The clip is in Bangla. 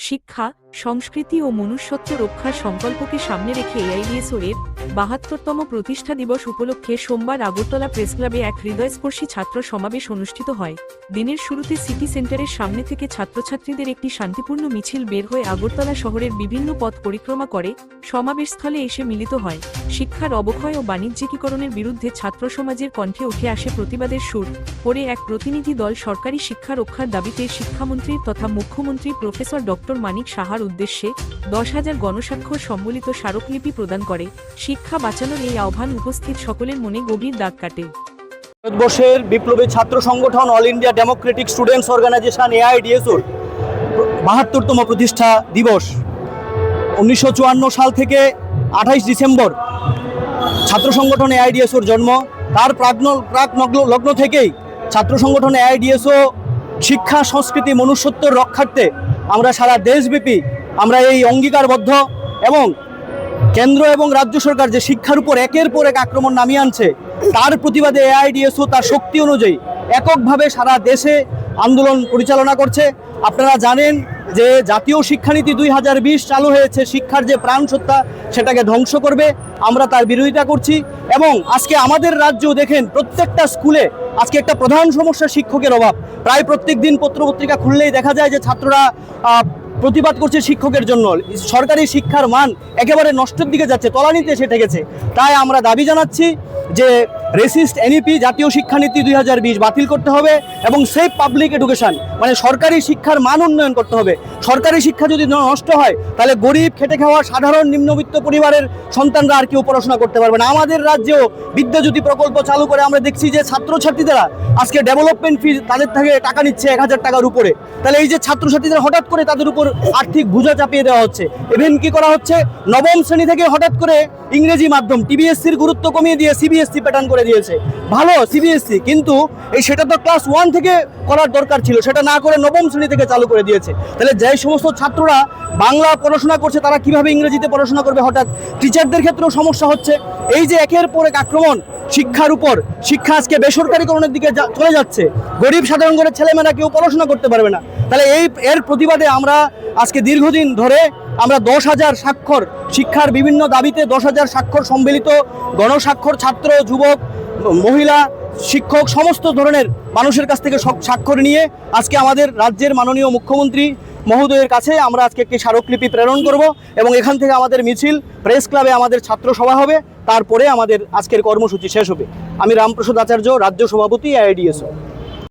শিক্ষা, সংস্কৃতি ও মনুষ্যত্ব রক্ষার সংকল্পকে সামনে রেখে এআইডিএসও এর ৭২তম প্রতিষ্ঠা দিবস উপলক্ষে সোমবার আগরতলা প্রেসক্লাবে এক হৃদয়স্পর্শী ছাত্র সমাবেশ অনুষ্ঠিত হয়। দিনের শুরুতে সিটি সেন্টারের সামনে থেকে ছাত্রছাত্রীদের একটি শান্তিপূর্ণ মিছিল বের হয়ে আগরতলা শহরের বিভিন্ন পথ পরিক্রমা করে সমাবেশস্থলে এসে মিলিত হয়। শিক্ষার অবক্ষয় ও বাণিজ্যিকীকরণের বিরুদ্ধে ছাত্র সমাজের কণ্ঠে উঠে আসে প্রতিবাদের সুর। পরে এক প্রতিনিধি দল সরকারি শিক্ষা রক্ষার দাবিতে শিক্ষামন্ত্রীর তথা মুখ্যমন্ত্রী প্রফেসর ডক্টর মানিক সাহার উদ্দেশ্যে ১০,০০০ গণস্বাক্ষর সম্বলিত স্মারকলিপি প্রদান করে। শিক্ষা বাঁচানোর এই আহ্বান উপস্থিত সকলের মনে গভীর দাগ কাটে। ভারতবর্ষের বিপ্লবী ছাত্র সংগঠন all India democratic students organization এআইডিএসওর ৭২তম প্রতিষ্ঠা দিবস ১৯৫৪ সাল থেকে ২৮ ডিসেম্বর ছাত্র সংগঠন এআইডিএসওর জন্ম। তার প্রাক লগ্ন থেকেই ছাত্র সংগঠন এআইডিএসও শিক্ষা, সংস্কৃতি, মনুষ্যত্ব রক্ষার্থে আমরা সারা দেশব্যাপী আমরা এই অঙ্গীকারবদ্ধ এবং কেন্দ্র এবং রাজ্য সরকার যে শিক্ষার উপর একের পর এক আক্রমণ নামিয়ে আনছে তার প্রতিবাদে এআইডিএসও তার শক্তি অনুযায়ী এককভাবে সারা দেশে আন্দোলন পরিচালনা করছে। আপনারা জানেন যে জাতীয় শিক্ষানীতি ২০২০ চালু হয়েছে, শিক্ষার যে প্রাণসত্তা সেটাকে ধ্বংস করবে। আমরা তার বিরোধিতা করছি এবং আজকে আমাদের রাজ্যেও দেখেন প্রত্যেকটা স্কুলে আজকে একটা প্রধান সমস্যা শিক্ষকের অভাব। প্রায় প্রত্যেক দিন পত্রপত্রিকা খুললেই দেখা যায় যে ছাত্ররা প্রতিবাদ করছে শিক্ষকের জন্য। সরকারি শিক্ষার মান একেবারে নষ্টের দিকে যাচ্ছে, তলানিতে এসে ঠেকেছে। তাই আমরা দাবি জানাচ্ছি যে রেসিস্ট এনইপি জাতীয় শিক্ষানীতি ২০২০ বাতিল করতে হবে এবং সেফ পাবলিক এডুকেশন মানে সরকারি শিক্ষার মান উন্নয়ন করতে হবে। সরকারি শিক্ষা যদি নষ্ট হয় তাহলে গরিব, খেটে খাওয়া সাধারণ নিম্নবিত্ত পরিবারের সন্তানরা আর কেউ পড়াশোনা করতে পারবে না। আমাদের রাজ্যেও বিদ্যাজ্যোতি প্রকল্প চালু করে আমরা দেখছি যে ছাত্রছাত্রীরা আজকে ডেভেলপমেন্ট ফি তাদের থেকে টাকা নিচ্ছে ১,০০০ টাকার উপরে। তাহলে এই যে ছাত্রছাত্রীদের হঠাৎ করে তাদের উপর আর্থিক বোঝা চাপিয়ে দেওয়া হচ্ছে। ইভেন কি করা হচ্ছে, নবম শ্রেণী থেকে হঠাৎ করে ইংরেজি মাধ্যম টিবিএসসির গুরুত্ব কমিয়ে দিয়ে সিবিএসসি প্যাটার্ন করে দিয়েছে। ভালো সিবিএসসি, কিন্তু সেটা তো ক্লাস 1 থেকে করার দরকার ছিল, সেটা না করে নবম শ্রেণী থেকে চালু করে দিয়েছে। তাহলে যে সমস্ত ছাত্ররা বাংলা পড়াশোনা করছে তারা কিভাবে ইংরেজিতে পড়াশোনা করবে? হঠাৎ টিচারদের ক্ষেত্রেও সমস্যা হচ্ছে। এই যে একের পর এক আক্রমণ শিক্ষার উপর, শিক্ষা আজকে বেসরকারীকরণের দিকে চলে যাচ্ছে। গরিব সাধারণ ঘরের ছেলেমেয়েরা কেউ পড়াশোনা করতে পারবে না। তাহলে এর প্রতিবাদে আমরা আজকে দীর্ঘদিন ধরে আমরা ১০,০০০ স্বাক্ষর, শিক্ষার বিভিন্ন দাবিতে ১০,০০০ স্বাক্ষর সম্মিলিত গণস্বাক্ষর, ছাত্র, যুবক, মহিলা, শিক্ষক সমস্ত ধরনের মানুষের কাছ থেকে স্বাক্ষর নিয়ে আজকে আমাদের রাজ্যের মাননীয় মুখ্যমন্ত্রী মহোদয়ের কাছে আমরা আজকে একটি স্মারকলিপি প্রেরণ করব এবং এখান থেকে আমাদের মিছিল প্রেস ক্লাবে আমাদের ছাত্র সভা হবে, তারপরে আমাদের আজকের কর্মসূচি শেষ হবে। আমি রামপ্রসাদ আচার্য, রাজ্য সভাপতি এআইডিএসও।